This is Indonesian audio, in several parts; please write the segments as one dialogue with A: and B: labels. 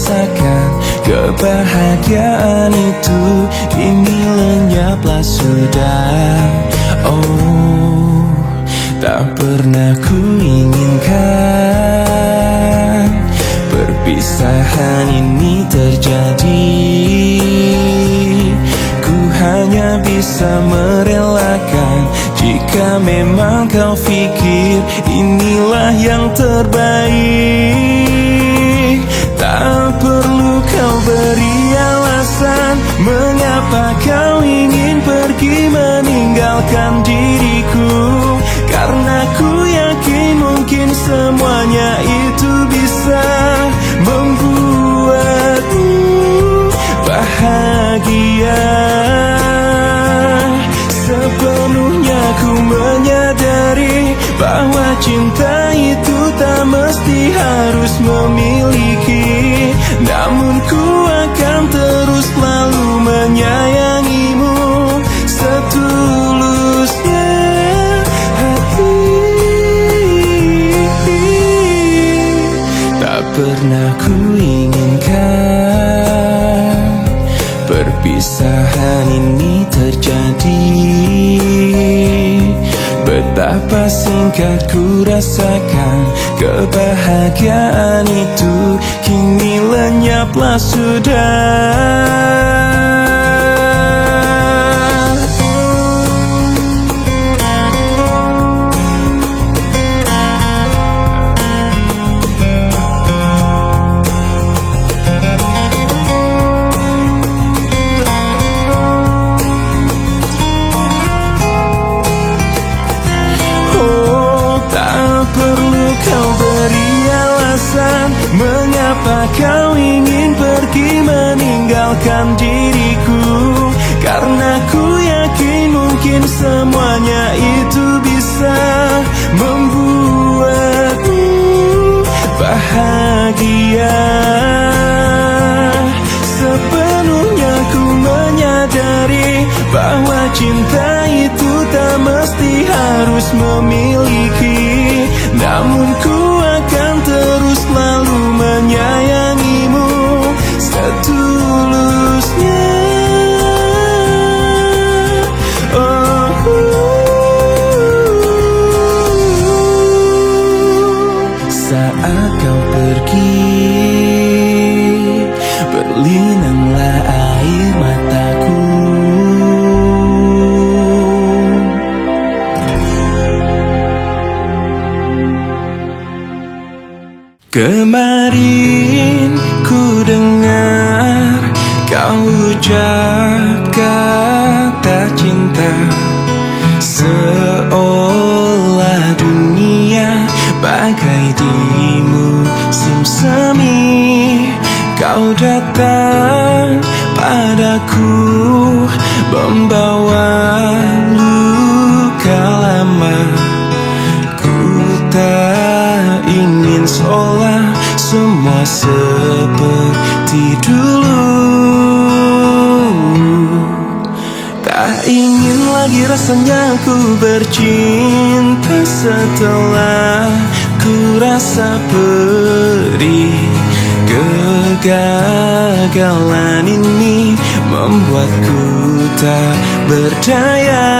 A: rasakan kebahagiaan itu kini lenyaplah sudah. Oh, tak pernah ku inginkan perpisahan ini terjadi. Ku hanya bisa merelakan jika memang kau pikir inilah yang terbaik. Tak perlu kau beri alasan mengapa kau ingin pergi meninggalkan diriku, karena ku yakin mungkin semuanya itu bisa membuatmu bahagia. Sepenuhnya ku menyadari bahwa cinta itu tak mesti harus memiliki, namun ku akan terus selalu menyayangimu setulusnya hati. Tak pernah ku inginkan perpisahan ini terjadi. Betapa singkat ku rasakan kebahagiaan itu kini lenyaplah sudah. Mengapa kau ingin pergi meninggalkan diriku, karena ku yakin mungkin semuanya itu bisa membuatmu bahagia. Sepenuhnya ku menyadari bahwa cinta itu tak mesti harus memiliki, namun ku akan terus selalu menyayangimu setulusnya. Oh, saat kau pergi, berlinanglah air mataku. Kemarin ku dengar kau ucap kata cinta, seolah dunia bagai di musim semi. Kau datang padaku membawa luka lama. Ku tak ingin seolah semua seperti dulu. Tak ingin lagi rasanya ku bercinta setelah ku rasa perih. Kegagalan ini membuatku tak berdaya.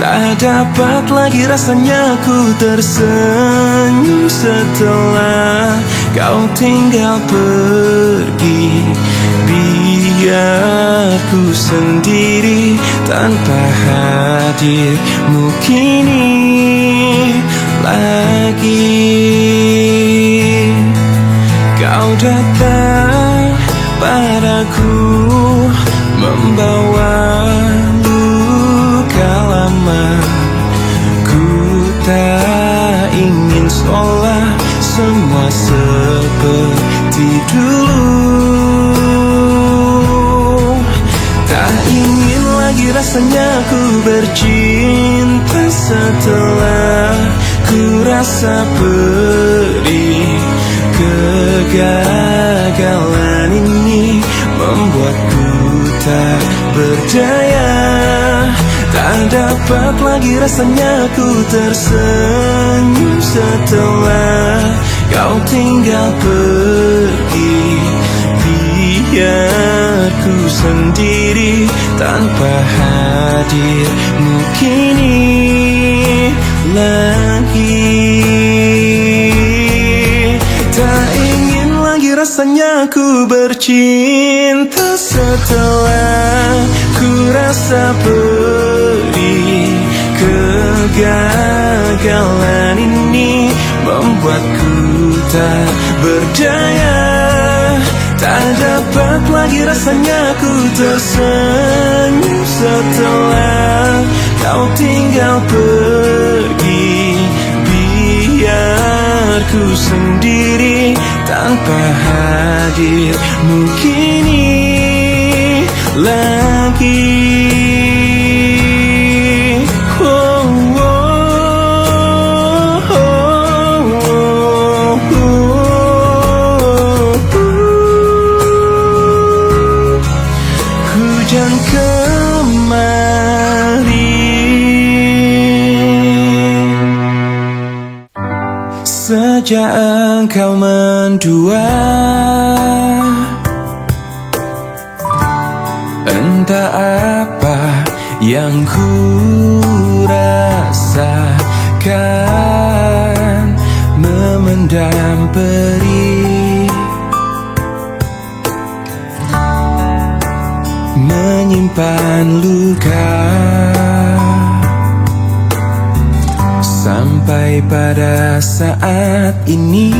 A: Tak dapat lagi rasanya ku tersenyum setelah kau tinggal pergi. Biar ku sendiri tanpa hadirmu kini lagi. Kau datang padaku membawa luka lama. Ku tak ingin seolah semua seperti dulu. Tak ingin lagi rasanya ku bercinta setelah ku rasa perih. Kegagalan ini membuatku tak berdaya. Tak dapat lagi rasanya ku tersenyum setelah kau tinggal pergi. Biar ku sendiri tanpa hadirmu kini lagi. Tak ingin lagi rasanya ku bercinta setelah ku rasa pedih. Kegagalan ini membuatku tak berdaya. Tak dapat lagi rasanya ku tersenyum setelah kau tinggal pergi. Biar ku sendiri tanpa hadirmu kini lagi. Hujan kemarin sejak engkau mendua, entah apa yang ku rasakan, memendam perih, menyimpan luka, sampai pada saat ini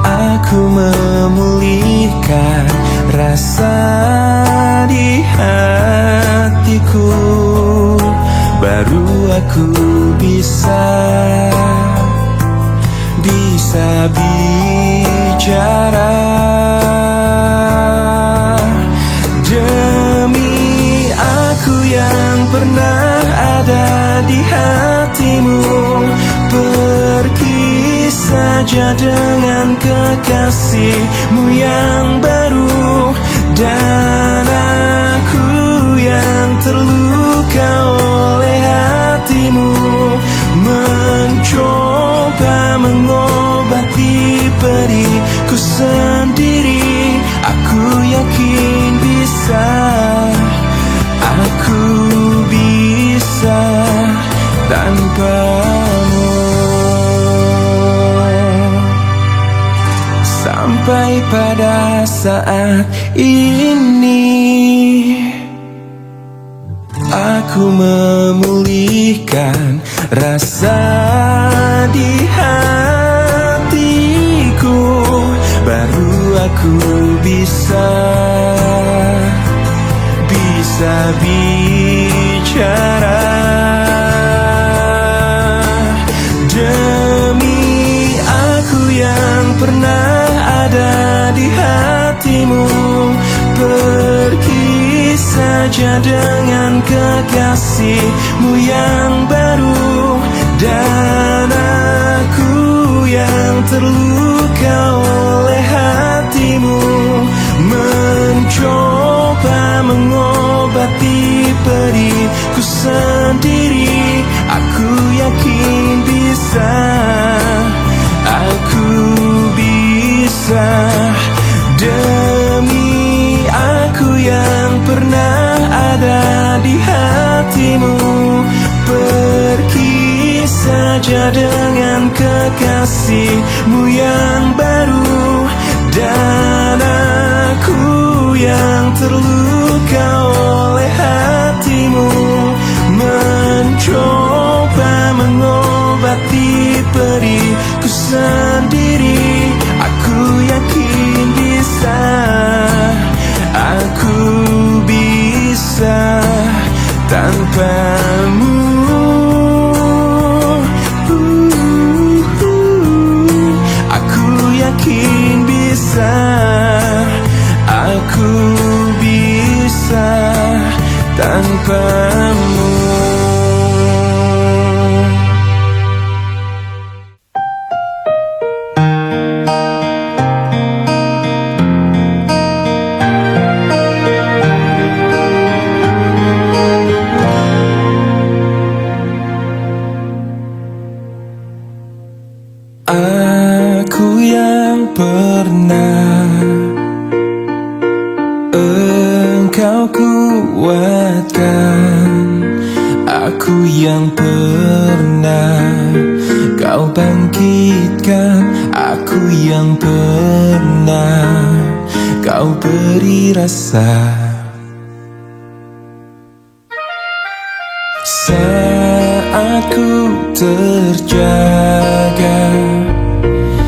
A: aku memulihkan rasa di hatiku. Baru aku bisa bicara. Demi aku yang pernah ada di hatimu, pergi saja dengan kekasihmu yang baru. Dan aku yang terluka oleh hatimu, mencoba mengobati perihku sendiri. Aku yakin bisa, aku bisa tanpamu. Sampai pada saat ini aku memulihkan rasa di hatiku. Baru aku bisa bicara. Demi aku yang pernah ada di hatimu, pergi saja dengan kekasihmu yang baru. Dan aku yang terluka oleh hatimu, mencoba mengobati perihku sendiri. Aku yakin bisa, aku bisa. Demi aku yang pernah ada di hatimu, pergi saja dengan kekasihmu yang baru. Dan aku yang terluka oleh hatimu, mencoba mengobati perihku sendiri. Aku yakin bisa, aku bisa tanpamu. Aku yakin bisa, aku bisa tanpamu. kau beri rasa. Saat ku terjaga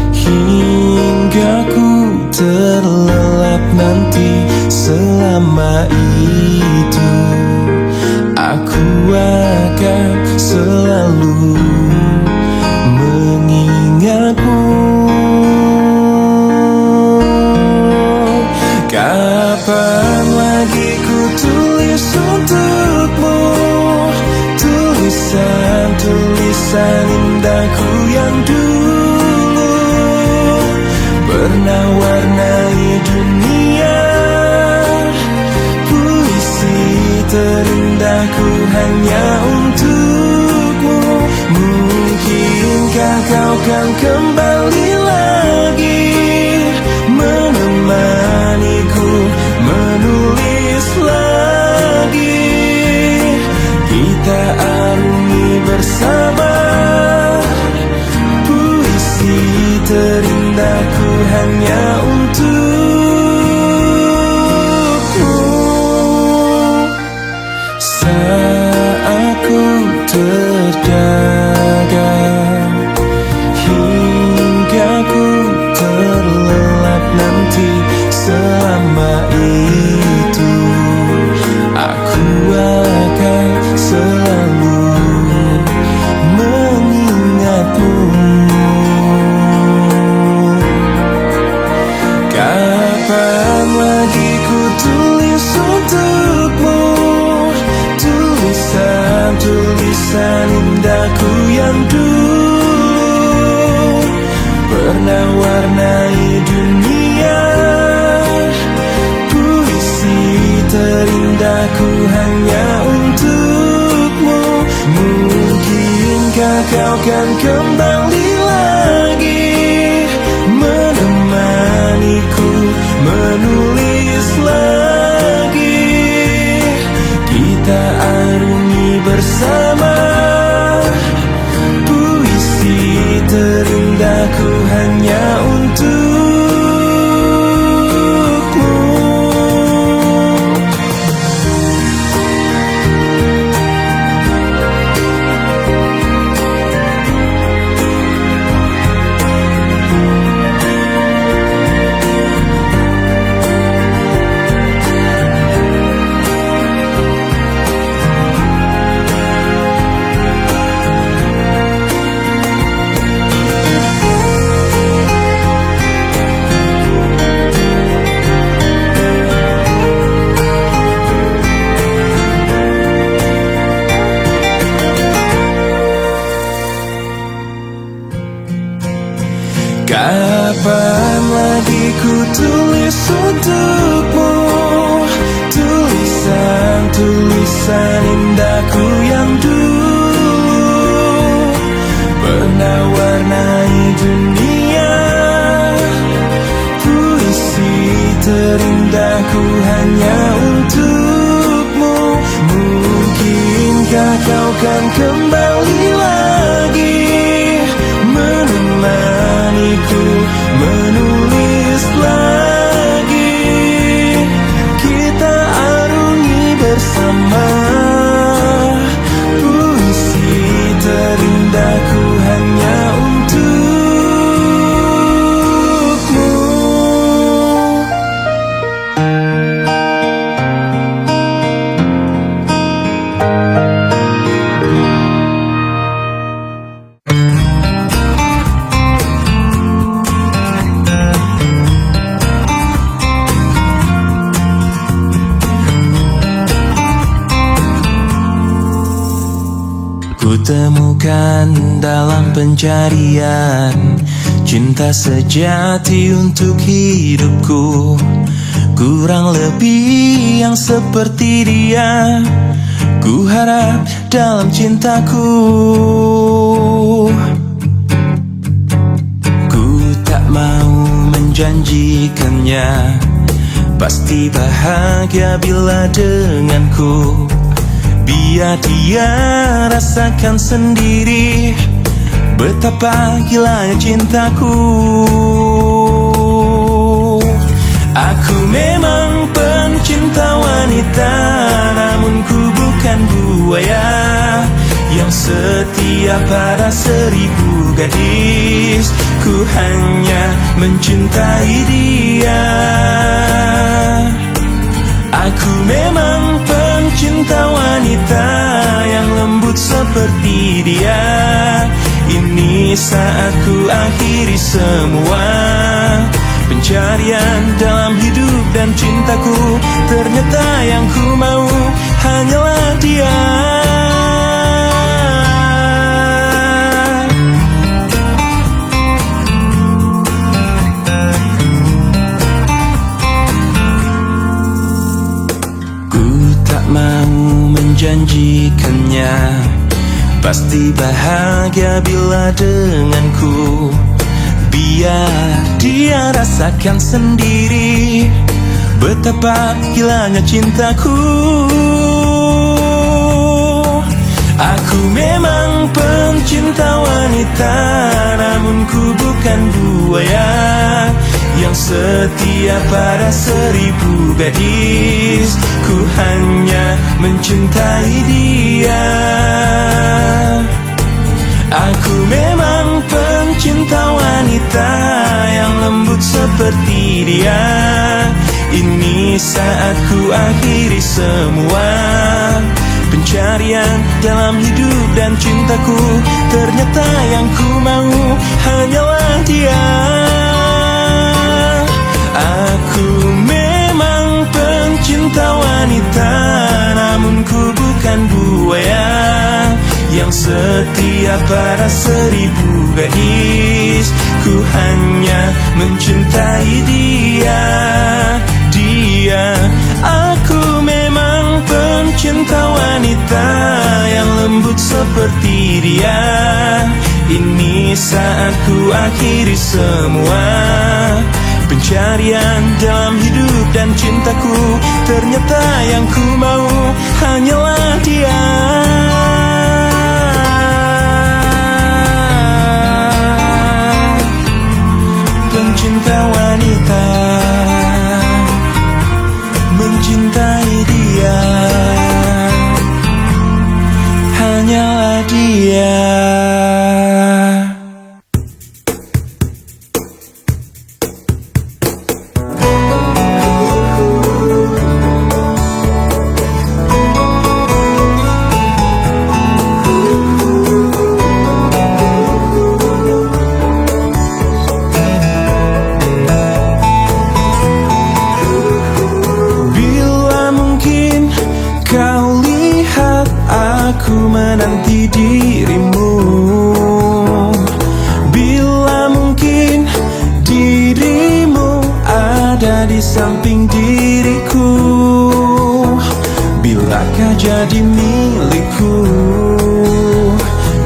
A: hingga ku terlelap nanti, selama itu aku akan selalu mengingatmu. Kapan lagi ku tulis untukmu tulisan-tulisan indahku yang dulu pernah warnai dunia. Puisi terindahku hanya untukmu. Mungkinkah kau kan kembali lagi menemaniku menulis lagi. Kita arungi bersama puisi terindahku hanya untukmu. Saat ku terjaga hingga ku terlelap nanti, selama itu aku akan selalu mengingatmu. Kapan lagi ku tulis untukmu tulisan-tulisan indahku yang dulu pernah warnai dunia. Puisi terindahku hanya untukmu. Mungkinkah kau kan kembali lagi menemaniku menulis lagi. Kita arungi bersama puisi terindahku hanya untukmu. Kapan lagi ku tulis untukmu tulisan-tulisan indahku yang dulu pernah warnai dunia. Puisi terindahku hanya untukmu. Mungkinkah kau kan kembali lagi menemaniku menulis lagi. Kita arungi bersama puisi terindahku hanya untukmu. Kutemukan dalam pencarian cinta sejati untuk hidupku. Kurang lebih yang seperti dia ku harap dalam cintaku. Ku tak mau menjanjikannya pasti bahagia bila denganku. Biar dia rasakan sendiri betapa gilanya cintaku. Aku pencinta wanita, namun ku bukan buaya yang setia pada 1000 gadis. Ku hanya mencintai dia. Aku memang pencinta wanita yang lembut seperti dia. Ini saat ku akhiri semua pencarian dalam hidup dan cintaku. Ternyata yang ku mau hanyalah dia. Ku tak mau menjanjikannya pasti bahagia bila denganku. Biar dia rasakan sendiri betapa gilanya cintaku. Aku memang pencinta wanita, namun ku bukan buaya yang setia pada 1000 gadis. Ku hanya mencintai dia. Aku memang pencinta wanita yang lembut seperti dia. Ini saat ku akhiri semua pencarian dalam hidup dan cintaku. Ternyata yang ku mau hanyalah dia. Aku memang pencinta wanita, namun ku bukan buaya yang setia pada 1000 gadis. Ku hanya mencintai dia. Aku memang pencinta wanita yang lembut seperti dia. Ini saat ku akhiri semua pencarian dalam hidup dan cintaku. Ternyata yang ku mau hanyalah dia. Pencinta wanita mencintai dia, hanyalah dia. Aku menanti dirimu. Bila mungkin dirimu ada di samping diriku. Bilakah jadi milikku?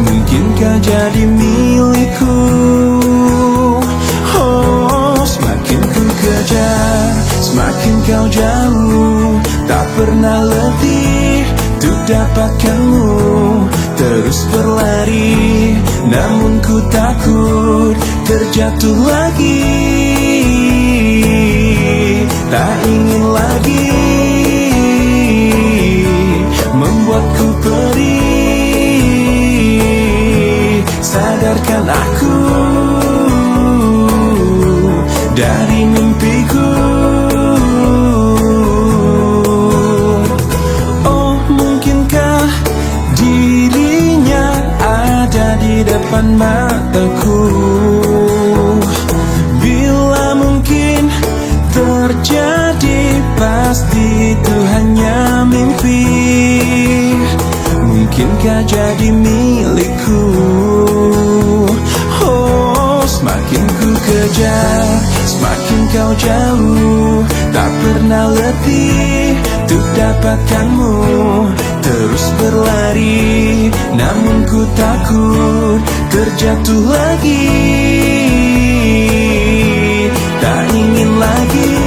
A: Mungkinkah jadi milikku? Oh, semakin ku kejar, semakin kau jauh. Tak pernah letih untuk dapatkanmu. Terus berlari, namun ku takut terjatuh lagi. Tak ingin lagi membuatku perih. Sadarkan aku dari mimpiku. Di depan mataku. Bila mungkin terjadi, pasti itu hanya mimpi. Mungkinkah jadi milikku? Oh, semakin ku kejar, semakin kau jauh. Tak pernah letih untuk dapatkanmu. Terus berlari, namun ku takut terjatuh lagi. Tak ingin lagi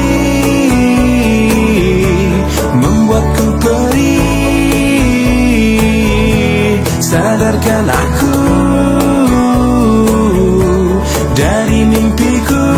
A: membuatku perih. Sadarkan aku dari mimpiku.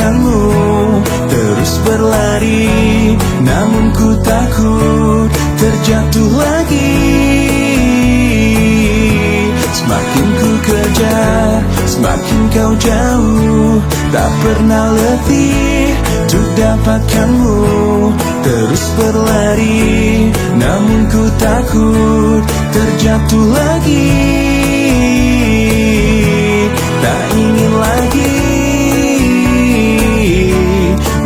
A: dapatkanmu. Terus berlari, namun ku takut terjatuh lagi. Semakin ku kejar, semakin kau jauh. Tak pernah letih untuk dapatkanmu. Terus berlari, namun ku takut terjatuh lagi. Tak ingin lagi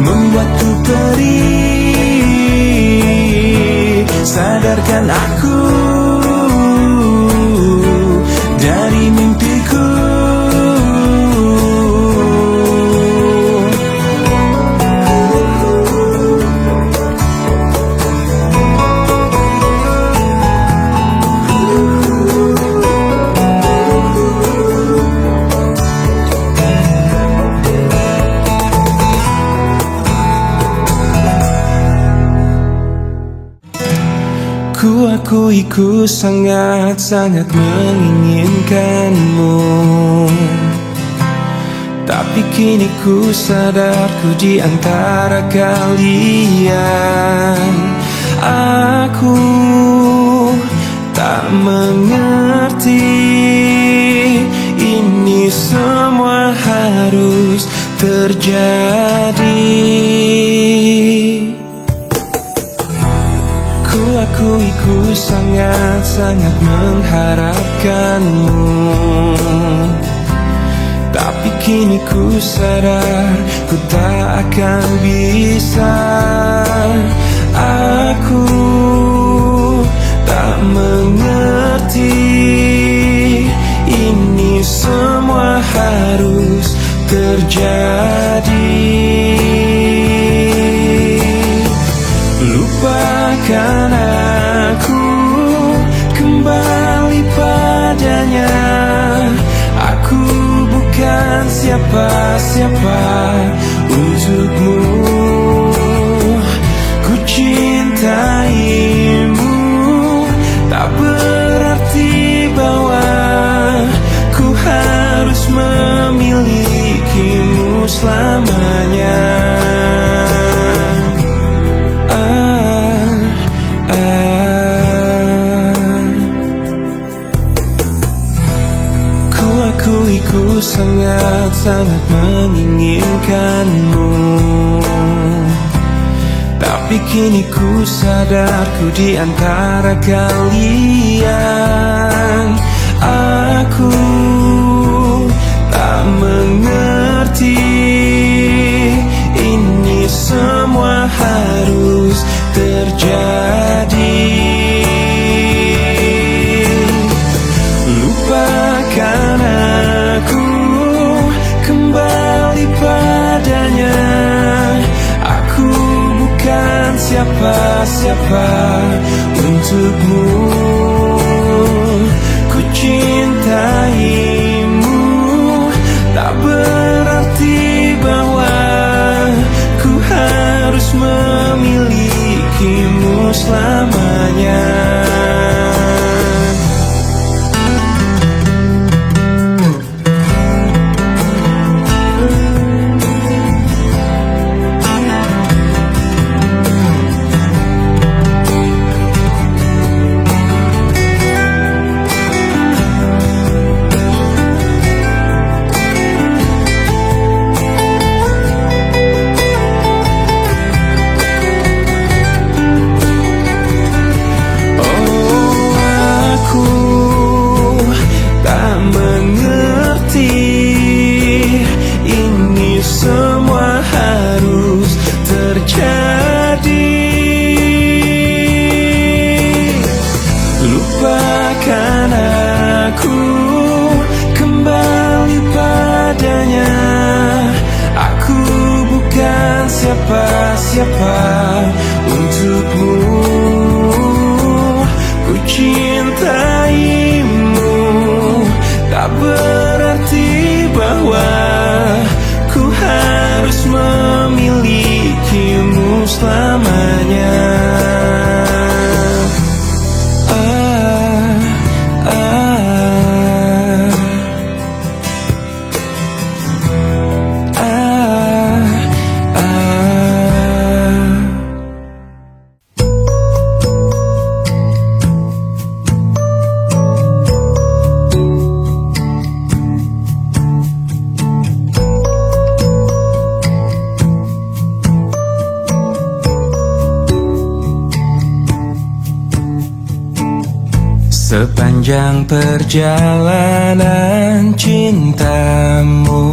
A: membuatku perih. Sadarkan aku dari mimpiku. Ku akui ku sangat-sangat menginginkanmu, tapi kini ku sadar ku di antara kalian. Aku tak mengerti ini semua harus terjadi. Ku akui ku sangat-sangat mengharapkanmu, tapi kini ku sadar ku tak akan bisa. Aku tak mengerti ini semua harus terjadi. Lupakan aku, kembali padanya. Aku bukan siapa-siapa untukmu. Ku cintaimu, tak berarti bahwa ku harus memilikimu selamanya. Ku sangat-sangat menginginkanmu, tapi kini ku sadar ku di antara kalian. Aku tak mengerti ini semua harus terjadi. Lupakan aku, kembali padanya. Aku bukan siapa-siapa untukmu. Ku cintaimu, tak berarti bahwa ku harus memilikimu selamanya. Sepanjang perjalanan cintamu,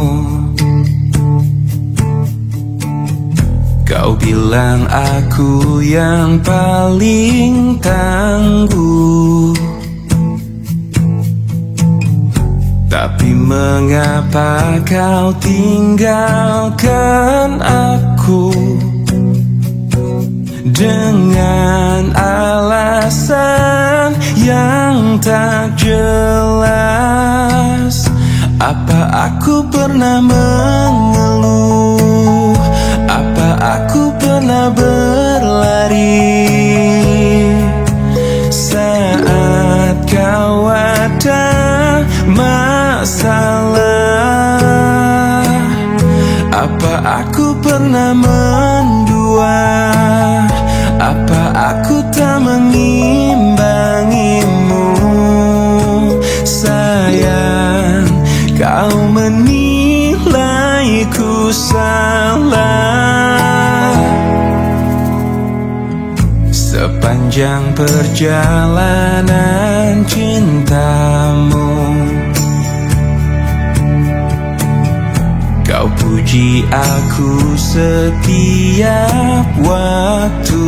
A: kau bilang aku yang paling tangguh. Tapi mengapa kau tinggalkan aku dengan alasan yang tak jelas? Apa aku pernah mengeluh? Apa aku pernah berlari saat kau ada masalah? Apa aku pernah mendua? Apa aku tak mengimbangimu? Sayang, kau menilaiku salah. Sepanjang perjalanan cintamu, kau puji aku setiap waktu,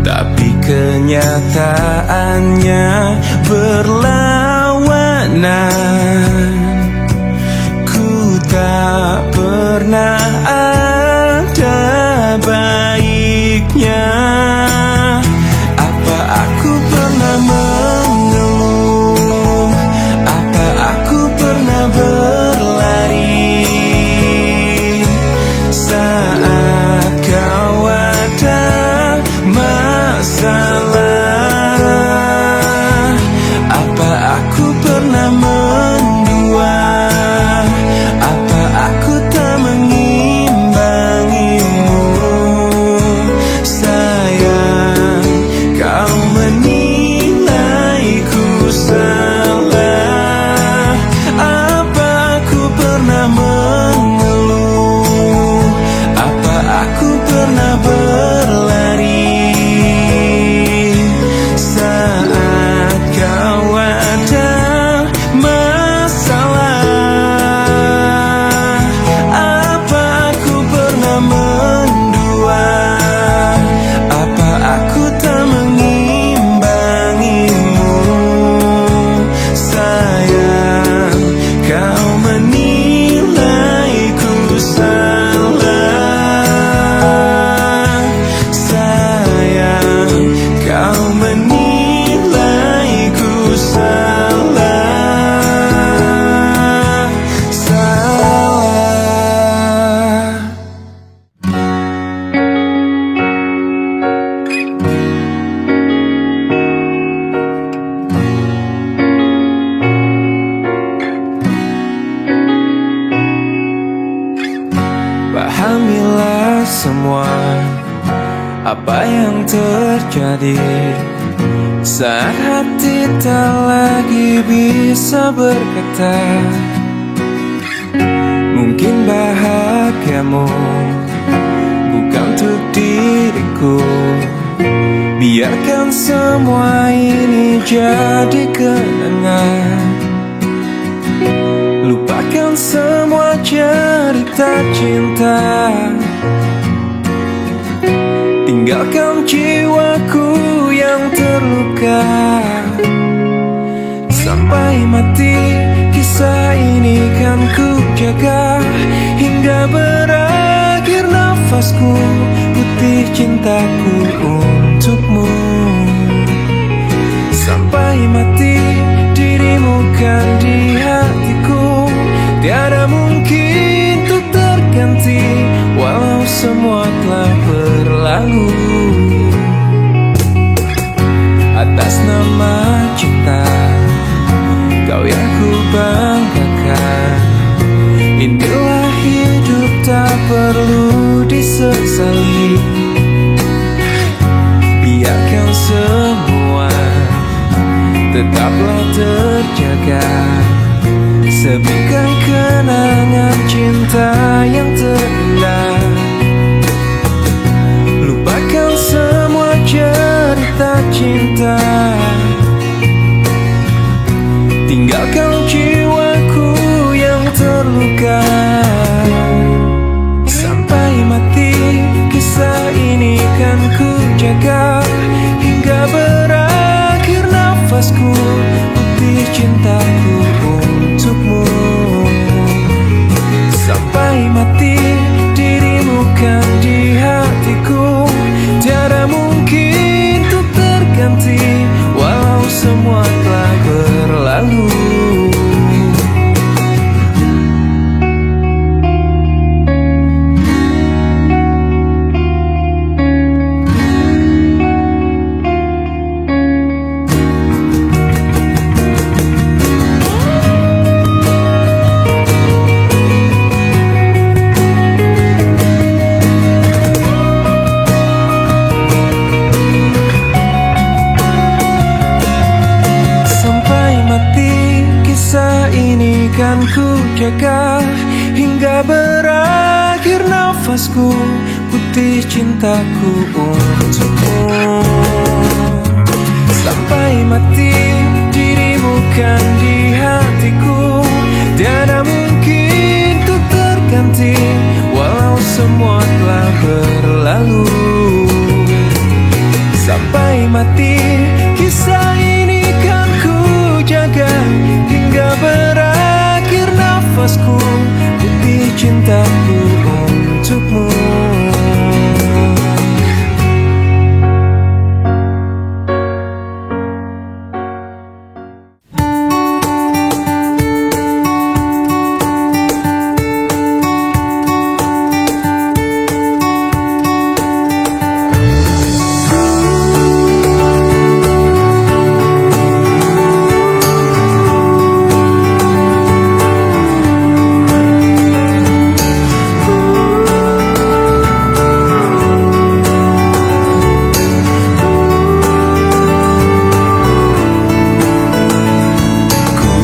A: tapi kenyataannya berlawanan. Ku tak pernah ada baiknya. Apa aku pernah mengeluh? Apa aku pernah berlari saat kau ada masalah? Apa aku pernah mendua? Apa aku tak mengimbangimu? Sayang, kau menilaiku salah. Apa aku pernah mengeluh? Apa aku pernah berlari saat kau ada masalah? Apa aku pernah mendua? Apa aku tak mengimbangimu? Sayang, kau menilaiku salah. Sayang, kau menilaiku salah. Salah. Pahamilah semua apa yang terjadi saat hati tak lagi bisa berkata. Mungkin bahagiamu bukan untuk diriku. Biarkan semua ini jadi kenangan. Lupakan semua cerita cinta. Tinggalkan jiwaku yang terluka. Sampai mati kisah ini kan ku jaga, hingga berakhir nafasku, putih cintaku untukmu. Sampai mati dirimu kan di hatiku, tiada mungkin untuk terganti, walau semua telah berlalu. Atas nama cinta, kau yang ku banggakan. Inilah hidup tak perlu disesali. Biarkan semua tetaplah terjaga, sebingkai kenangan cinta yang terindah. Lupakan semua cerita jaga hingga berakhir nafasku, putih cintaku untukmu. Sampai mati dirimu kan di hatiku, tiada mungkin untuk terganti, walau semua telah berlalu. Kan ku jaga hingga berakhir nafasku, putih cintaku untukmu. Sampai mati dirimu kan di hatiku, tiada mungkin untuk terganti, walau semua telah berlalu. Sampai mati kisah ini kan ku jaga hingga berakhir nafasku, putih cintaku untukmu.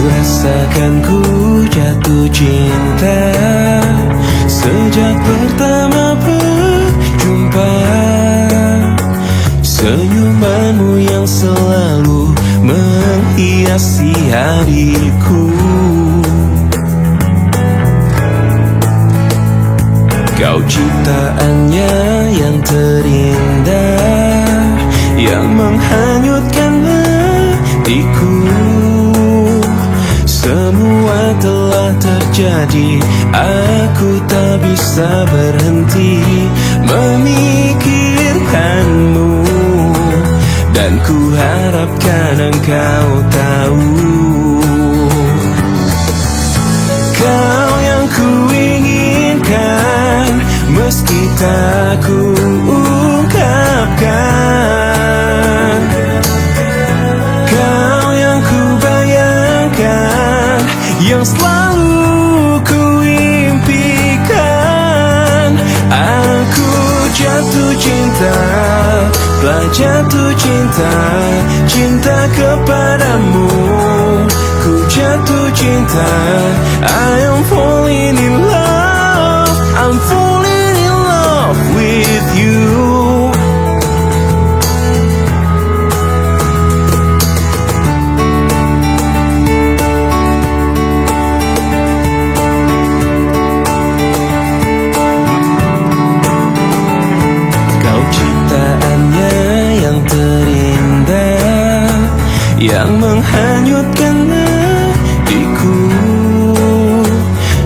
A: Rasakan ku jatuh cinta sejak pertama berjumpa. Senyumanmu yang selalu menghiasi hariku. Kau ciptaannya yang terindah, yang menghanyutkan hatiku. Semua telah terjadi, aku tak bisa berhenti memikirkanmu, dan ku harapkan engkau tahu. Kau yang ku inginkan, meski tak ku ungkapkan. Kau yang ku bayangkan, yang selalu ku impikan. Aku jatuh cinta, telah jatuh cinta, cinta kepadamu. Ku jatuh cinta, I am falling in love, I'm falling in love with you. Yang menghanyutkan hatiku.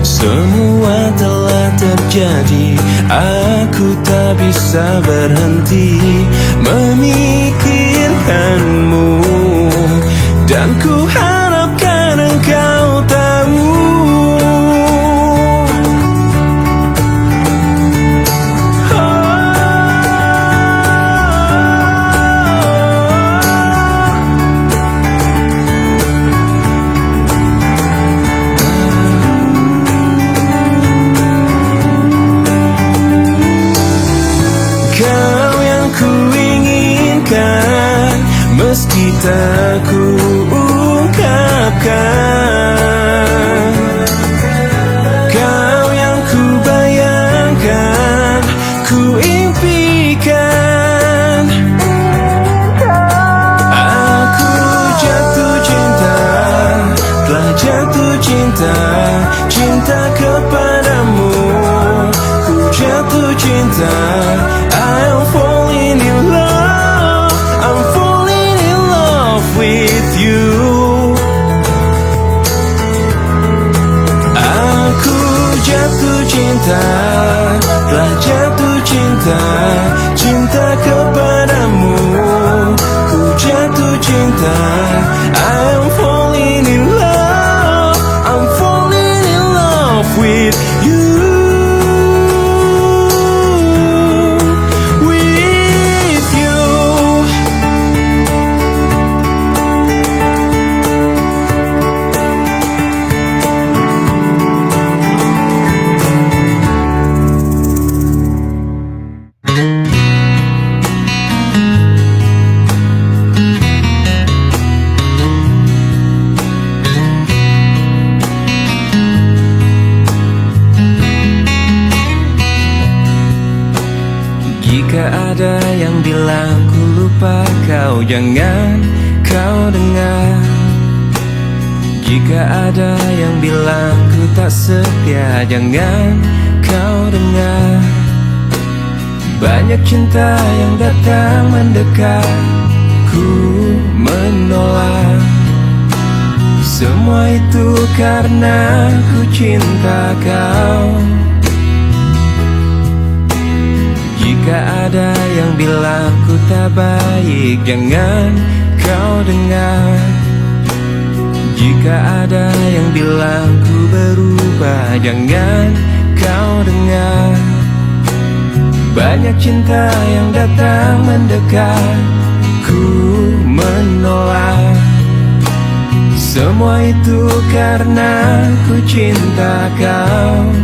A: Semua telah terjadi, aku tak bisa berhenti memikirkanmu, dan ku harapkan engkau tahu. Meski tak ku ungkapkan. Kau yang ku bayangkan, ku impikan. Aku jatuh cinta, telah jatuh cinta, cinta kepadamu. Ku jatuh cinta, I am falling in love. cinta, telah jatuh cinta, cinta kepadamu. Ku jatuh cinta, I'm falling in love, I'm falling in love with you. Jika ada yang bilang ku lupa kau, jangan kau dengar. Jika ada yang bilang ku tak setia, jangan kau dengar. Banyak cinta yang datang mendekat, ku menolak. Semua itu karena ku cinta kau. Jika ada yang bilang ku tak baik, jangan kau dengar. Jika ada yang bilang ku berubah, jangan kau dengar. Banyak cinta yang datang mendekat, ku menolak. Semua itu karena ku cinta kau.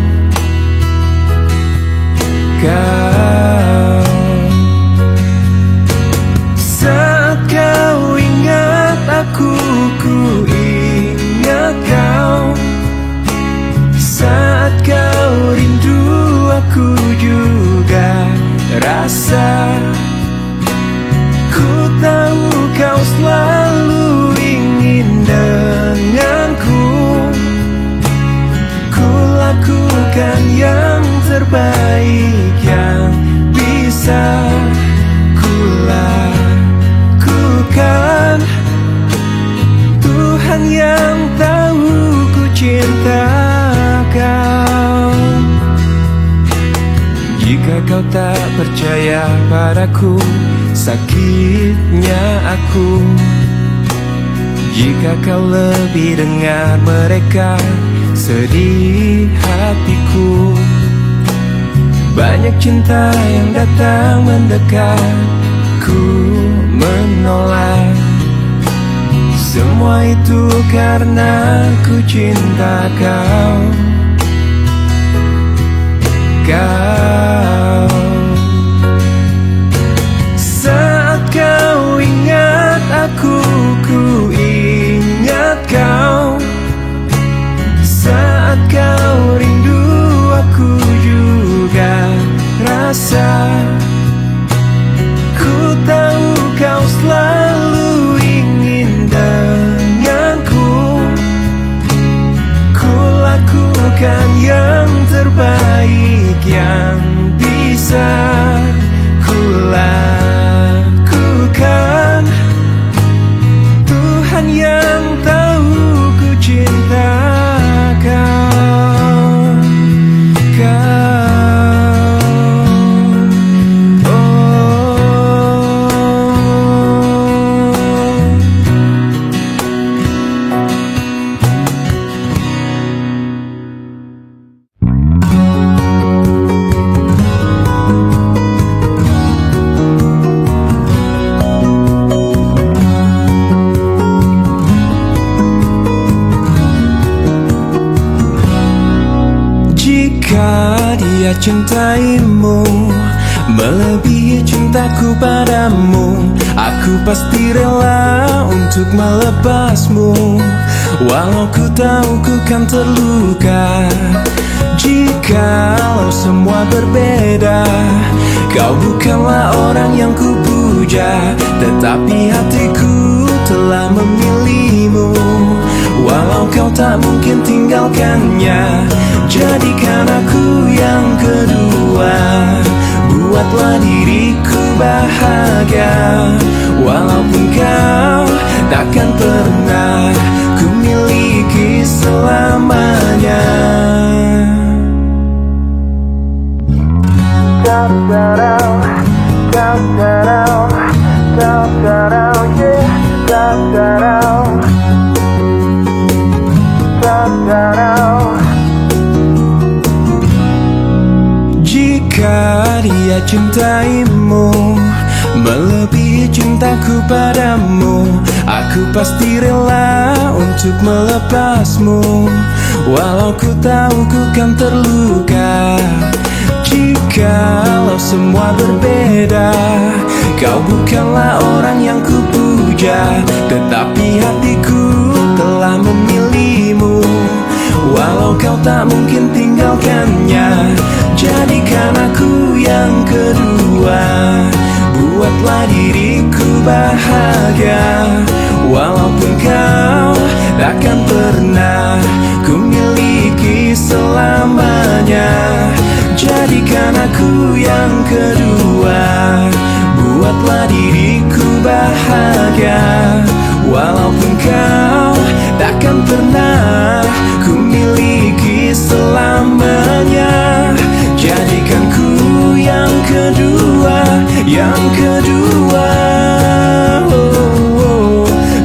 A: Saat kau ingat aku, ku ingat kau. Saat kau rindu, aku juga rasa. Ku tahu kau selalu ingin denganku. Ku lakukan yang terbaik yang bisa ku lakukan. Tuhan yang tahu ku cinta kau. Jika kau tak percaya padaku, sakitnya aku. Jika kau lebih dengar mereka, sedih hatiku. Banyak cinta yang datang mendekat, ku menolak. Semua itu karena ku cinta kau. Saat kau ingat aku, ku ingat kau. Saat kau rindu, aku juga rasa. Ku tahu kau selalu ingin denganku. Ku lakukan yang terbaik yang bisa ku lakukan. Tuhan yang tahu ku cinta kau. Dia cintaimu melebihi cintaku padamu. Aku pasti rela untuk melepasmu, walau ku tahu ku kan terluka. Jikalau semua berbeda, kau bukanlah orang yang ku puja, tetapi hatiku telah memilihmu. Walau kau tak mungkin tinggalkannya, jadikan aku yang kedua. Buatlah diriku bahagia, walaupun kau takkan pernah ku miliki selamanya. Jika dia cintaimu melebihi cintaku padamu, aku pasti rela untuk melepasmu, walau ku tahu ku kan terluka. Jikalau semua berbeda, kau bukanlah orang yang ku puja, tetapi hatiku telah memilihmu, walau kau tak mungkin tinggalkannya. Jadikan aku yang kedua, buatlah diriku bahagia, walaupun kau takkan pernah ku miliki selamanya. Jadikan aku yang kedua, buatlah diriku bahagia, walaupun kau takkan pernah ku miliki selamanya. Jadikan ku yang kedua, yang kedua,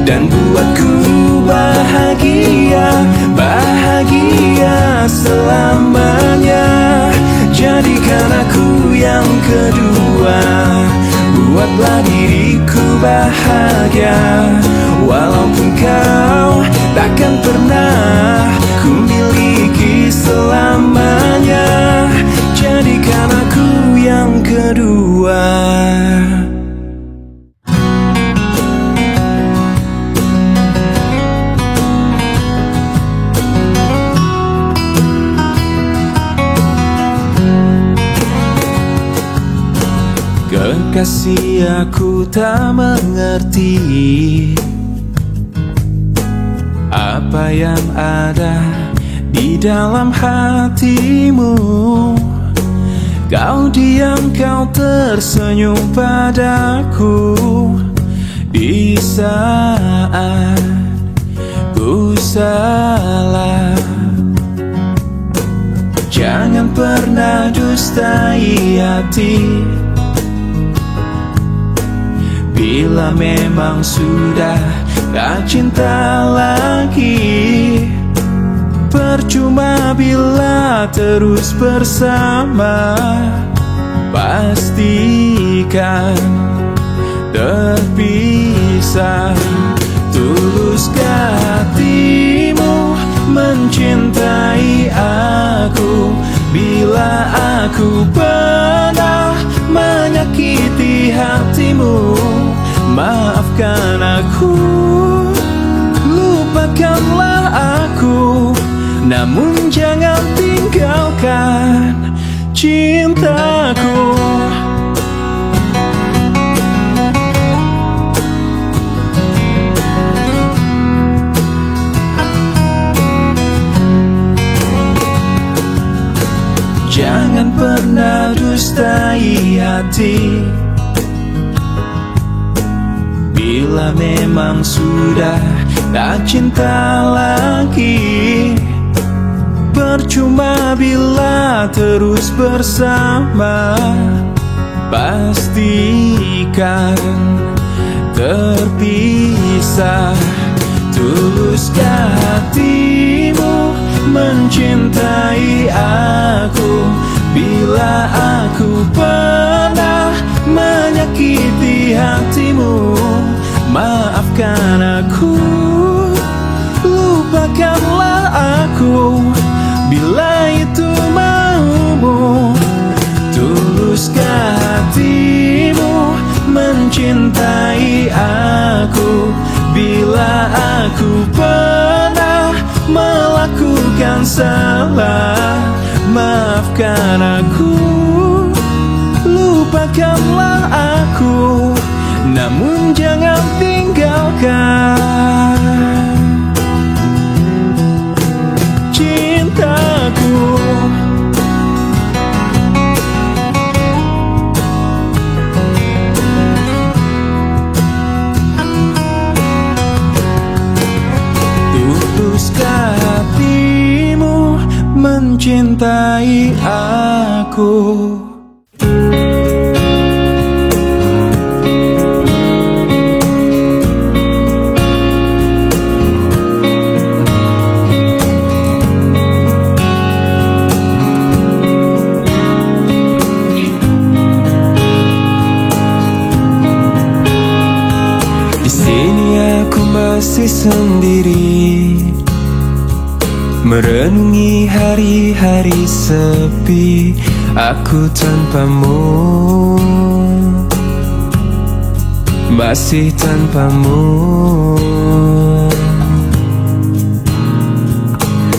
A: dan buatku bahagia, bahagia selamanya. Jadikan aku yang kedua, buatlah diriku bahagia, walaupun kau takkan pernah ku miliki selamanya. Jadikan aku yang kedua. Kekasih, aku tak mengerti apa yang ada di dalam hatimu. Kau diam, kau tersenyum padaku di saat ku salah. Jangan pernah dustai hati, bila memang sudah tak cinta lagi. Percuma bila terus bersama, pastikan terpisah. Tuluskah hatimu mencintai aku, bila aku pernah menyakiti hatimu? Maafkan aku, lupakanlah aku, namun jangan tinggalkan cintaku. Jangan pernah dustai hati, bila memang sudah tak cinta lagi. Percuma bila terus bersama, pastikan terpisah. Tuluskah hatimu mencintai aku, bila aku pernah menyakiti hatimu? Maafkan aku, lupakanlah aku, bila itu maumu. Tuluskah hatimu mencintai aku, bila aku pernah melakukan salah? Maafkan aku, lupakanlah aku, namun jangan tinggalkan cintaku. Tuluskah hatimu mencintai aku? masih sendiri, merenungi hari-hari sepi aku tanpamu, masih tanpamu.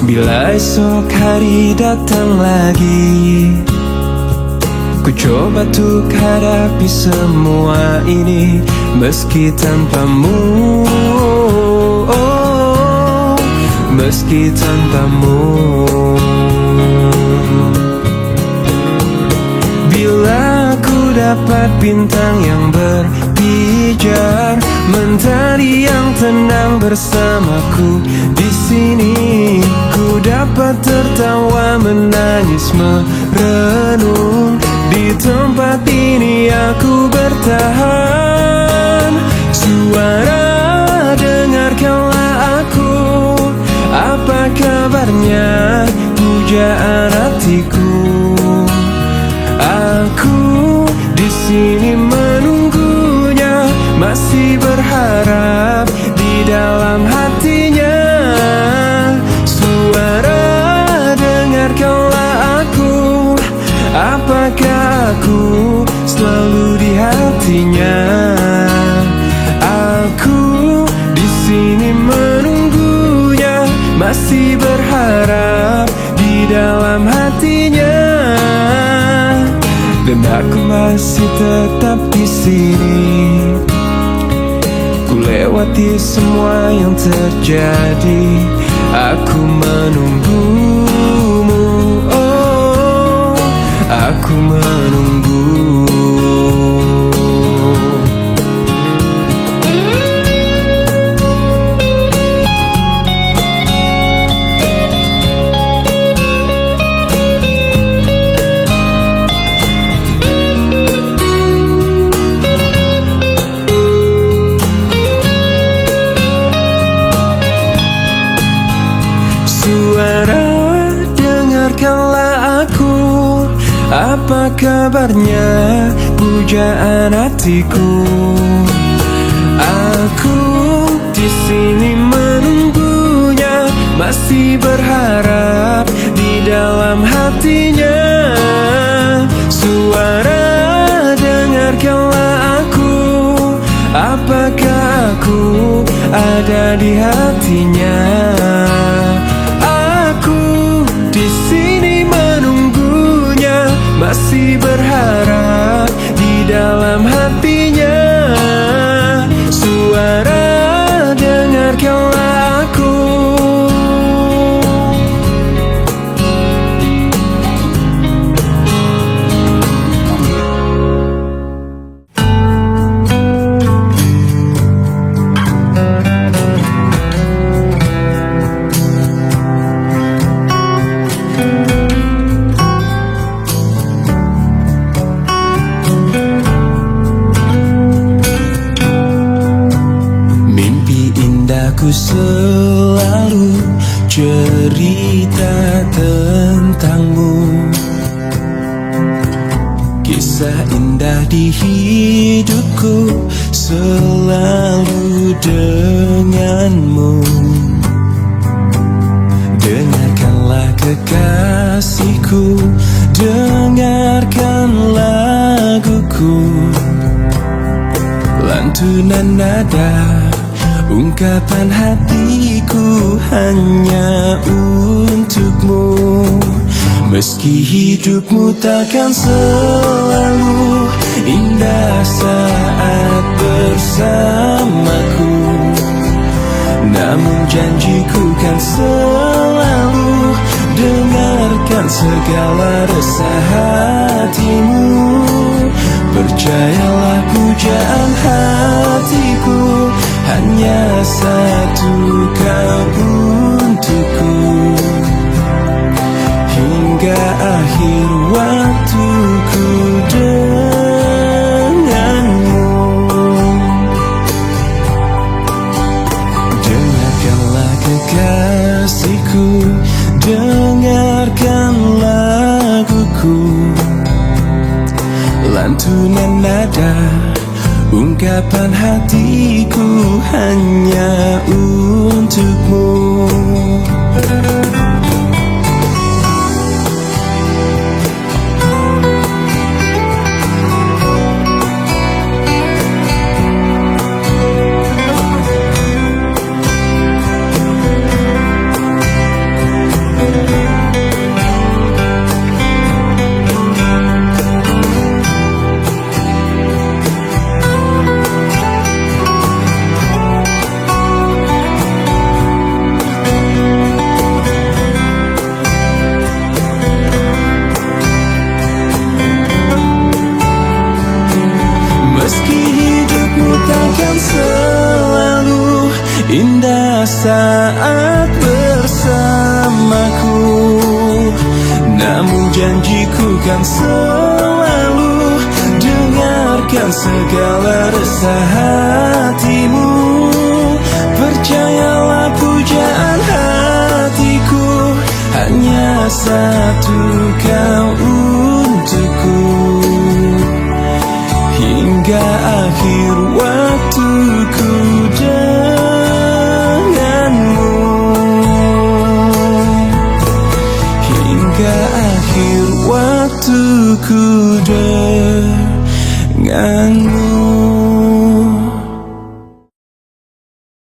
A: Bila esok hari datang lagi, ku coba untuk hadapi semua ini meski tanpamu, oh, meski tanpamu. Bila ku dapat bintang yang berpijar, mentari yang tenang bersamaku di sini, ku dapat tertawa, menangis, merenung. Di tempat ini aku bertahan. Suara, dengarkanlah aku, apa kabarnya pujaan hatiku. Aku di sini menunggunya, masih berharap di dalam hatinya. Suara, dengarkanlah aku, apakah aku selalu di hatinya. Aku di sini menunggunya, masih berharap di dalam hatinya. Dan aku masih tetap di sini, ku lewati semua yang terjadi. Aku menunggumu, oh, aku menunggu. Suara, dengarkanlah aku, apa kabarnya pujaan hatiku. Aku di sini menunggunya, masih berharap di dalam hatinya. Suara, dengarkanlah aku, apakah aku ada di hatinya. Di sini menunggunya, masih berharap di dalam hatinya. Suara, dengarkanlah aku. Aku selalu cerita tentangmu, kisah indah di hidupku selalu denganmu. Dengarkanlah kekasihku, dengarkan laguku, lantunan nada, ungkapan hatiku hanya untukmu. Meski hidupmu takkan selalu indah saat bersamaku, namun janjiku kan selalu dengarkan segala resah hatimu. Percayalah pujaan hatiku hanya satu, kau untukku. Hingga akhir waktuku denganmu. Dengarkanlah kekasihku, dengarkan laguku, lantunan nada, ungkapan hatiku hanya untukmu.
B: Meski hidupmu takkan selalu indah saat bersamaku, namun janjiku kan selalu dengarkan segala resah hatimu. Percayalah pujaan hatiku hanya satu, kau untukku. Hingga akhir waktuku denganmu, hingga akhir waktuku denganmu.